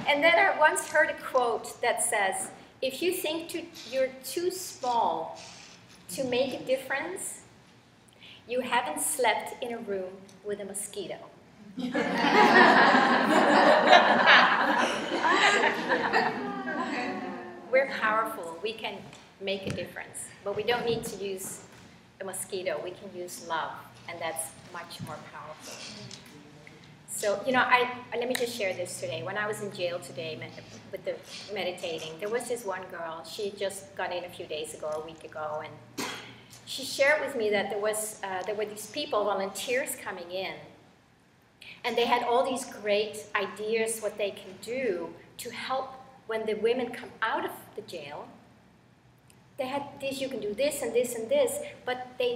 And then I once heard a quote that says, if you think you're too small to make a difference, you haven't slept in a room with a mosquito. We're powerful. We can make a difference. But we don't need to use a mosquito. We can use love. And that's much more powerful. So, you know, let me just share this today. When I was in jail today with the meditating, there was this one girl. She just got in a few days ago, a week ago, and she shared with me that there were these people, volunteers coming in, and they had all these great ideas what they can do to help when the women come out of the jail. They had this, you can do this and this and this, but they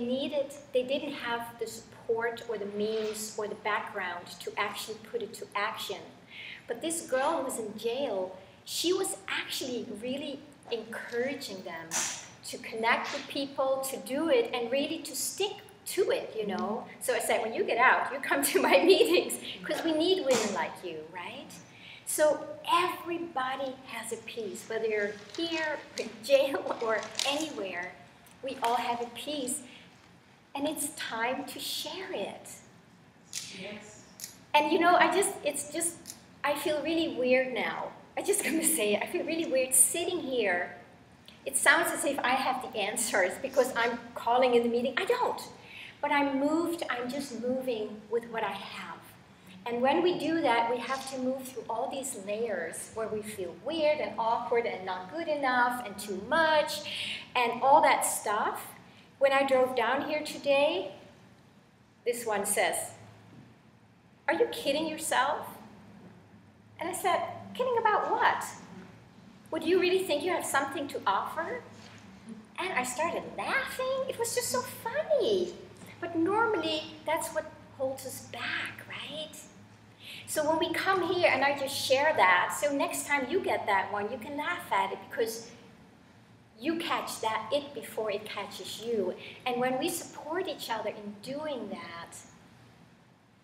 didn't have the support or the means or the background to actually put it to action. But this girl who was in jail, she was actually really encouraging them to connect with people, to do it, and really to stick to it, you know. So I said, when you get out, you come to my meetings, because we need women like you, right? So everybody has a piece, whether you're here, in jail, or anywhere, we all have a piece, and it's time to share it. Yes. And you know, I feel really weird now. I'm just gonna say it, I feel really weird sitting here. It sounds as if I have the answers because I'm calling in the meeting. I don't. But I'm just moving with what I have. And when we do that, we have to move through all these layers where we feel weird and awkward and not good enough and too much and all that stuff. When I drove down here today, this one says, "Are you kidding yourself?" And I said, "Kidding about what? Would you really think you have something to offer?" And I started laughing. It was just so funny. But normally, that's what holds us back, right? So when we come here and I just share that, so next time you get that one, you can laugh at it because you catch it before it catches you. And when we support each other in doing that,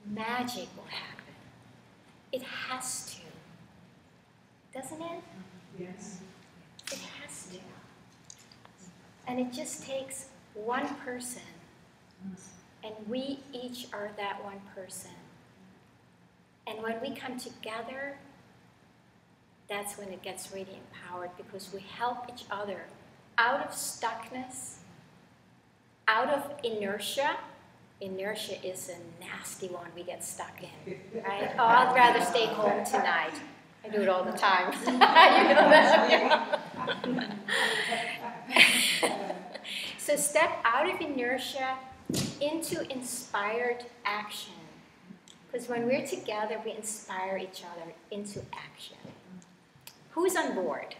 magic will happen. It has to. Doesn't it? Yes. It has to. And it just takes one person. And we each are that one person. And when we come together, that's when it gets really empowered because we help each other out of stuckness, out of inertia. Inertia is a nasty one we get stuck in, right? Oh, I'd rather stay home tonight. I do it all the time. You know that? So step out of inertia into inspired action. Because when we're together, we inspire each other into action. Who's on board?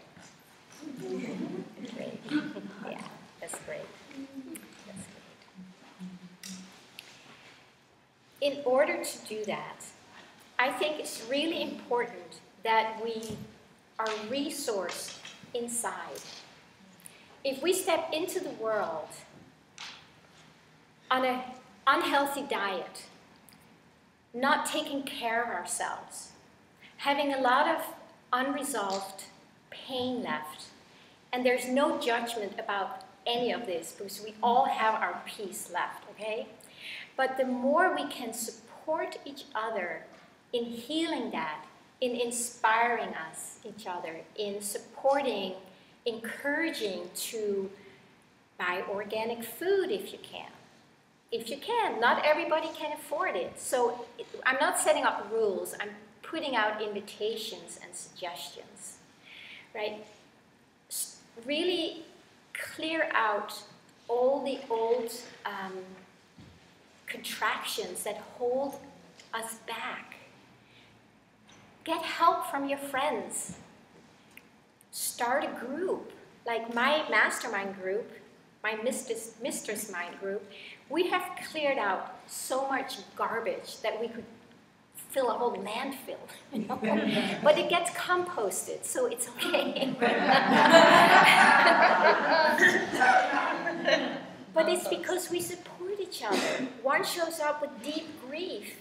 Great. Yeah, that's great. That's great. In order to do that, I think it's really important that we are resourced inside. If we step into the world on an unhealthy diet, not taking care of ourselves, having a lot of unresolved pain left, and there's no judgment about any of this because we all have our piece left, okay? But the more we can support each other in healing that, in inspiring each other, in supporting, encouraging to buy organic food if you can. If you can, not everybody can afford it. So I'm not setting up rules, I'm putting out invitations and suggestions, right? Really clear out all the old contractions that hold us back. Get help from your friends. Start a group, like my mastermind group, my Mistress Mind group. We have cleared out so much garbage that we could fill a whole landfill, you know? But it gets composted, so it's okay. But it's because we support each other. One shows up with deep grief,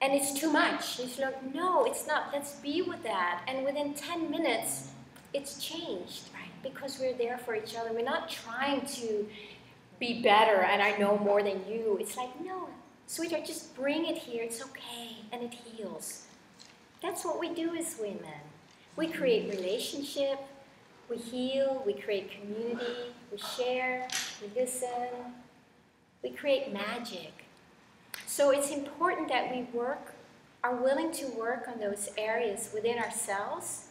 And it's too much. It's like, no, it's not. Let's be with that. And within 10 minutes, it's changed, right? Because we're there for each other. We're not trying to be better and I know more than you. It's like, no, sweetheart, just bring it here. It's okay. And it heals. That's what we do as women. We create relationship. We heal. We create community. We share. We listen. We create magic. So it's important that we are willing to work on those areas within ourselves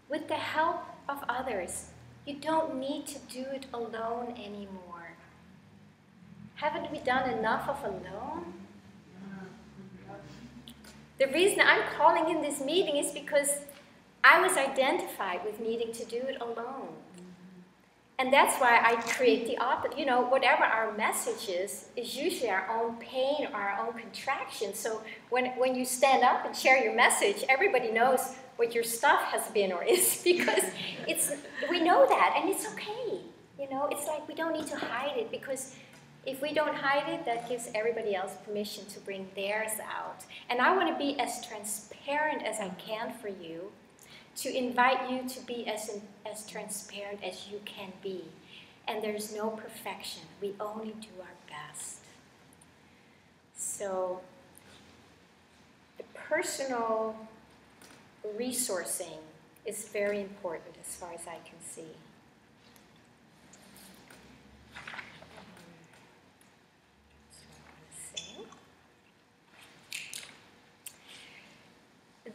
with the help of others. You don't need to do it alone anymore. Haven't we done enough of alone? The reason I'm calling in this meeting is because I was identified with needing to do it alone. And that's why I create the opposite. You know, whatever our message is usually our own pain or our own contraction. So when you stand up and share your message, everybody knows what your stuff has been or is, because we know that, and it's okay. You know, it's like we don't need to hide it, because if we don't hide it, that gives everybody else permission to bring theirs out. And I want to be as transparent as I can for you, to invite you to be as transparent as you can be. And there's no perfection. We only do our best. So the personal resourcing is very important as far as I can see.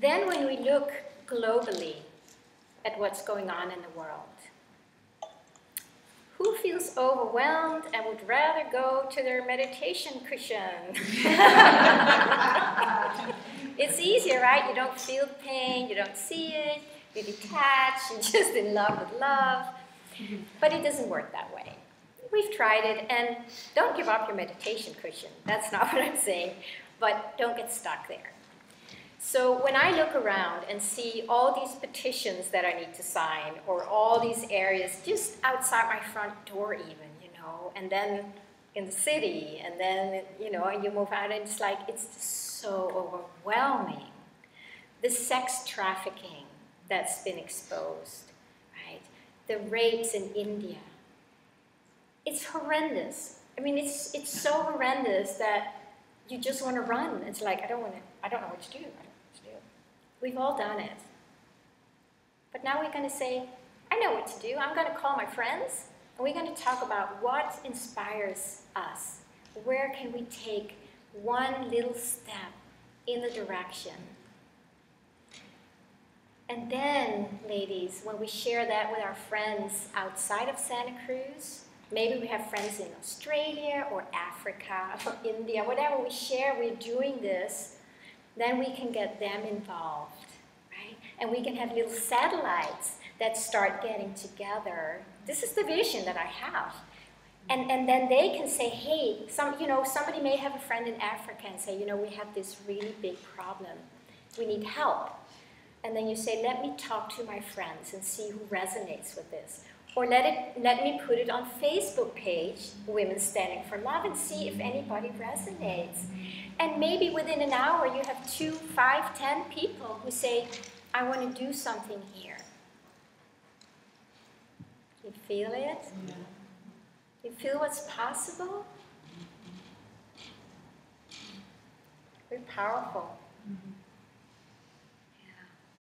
Then when we look globally at what's going on in the world, who feels overwhelmed and would rather go to their meditation cushion? It's easier, right? You don't feel the pain, you don't see it, you detach, you're just in love with love. But it doesn't work that way. We've tried it, and don't give up your meditation cushion. That's not what I'm saying, but don't get stuck there. So when I look around and see all these petitions that I need to sign, or all these areas just outside my front door even, you know, and then in the city, and then, you know, and you move out, and it's like, it's so overwhelming. The sex trafficking that's been exposed, right? The rapes in India. It's horrendous. I mean, it's so horrendous that you just want to run. It's like, I don't know what to do. We've all done it. But now we're going to say, I know what to do. I'm going to call my friends, and we're going to talk about what inspires us. Where can we take one little step in the direction? And then, ladies, when we share that with our friends outside of Santa Cruz, maybe we have friends in Australia or Africa or India, whatever we share, we're doing this, then we can get them involved, right? And we can have little satellites that start getting together. This is the vision that I have. And then they can say, hey, somebody may have a friend in Africa and say, you know, we have this really big problem. We need help. And then you say, let me talk to my friends and see who resonates with this. Or let me put it on Facebook page, Women Standing for Love, and see if anybody resonates. And maybe within an hour you have 2, 5, 10 people who say, I want to do something here. You feel it? Yeah. You feel what's possible? Very powerful. Mm-hmm.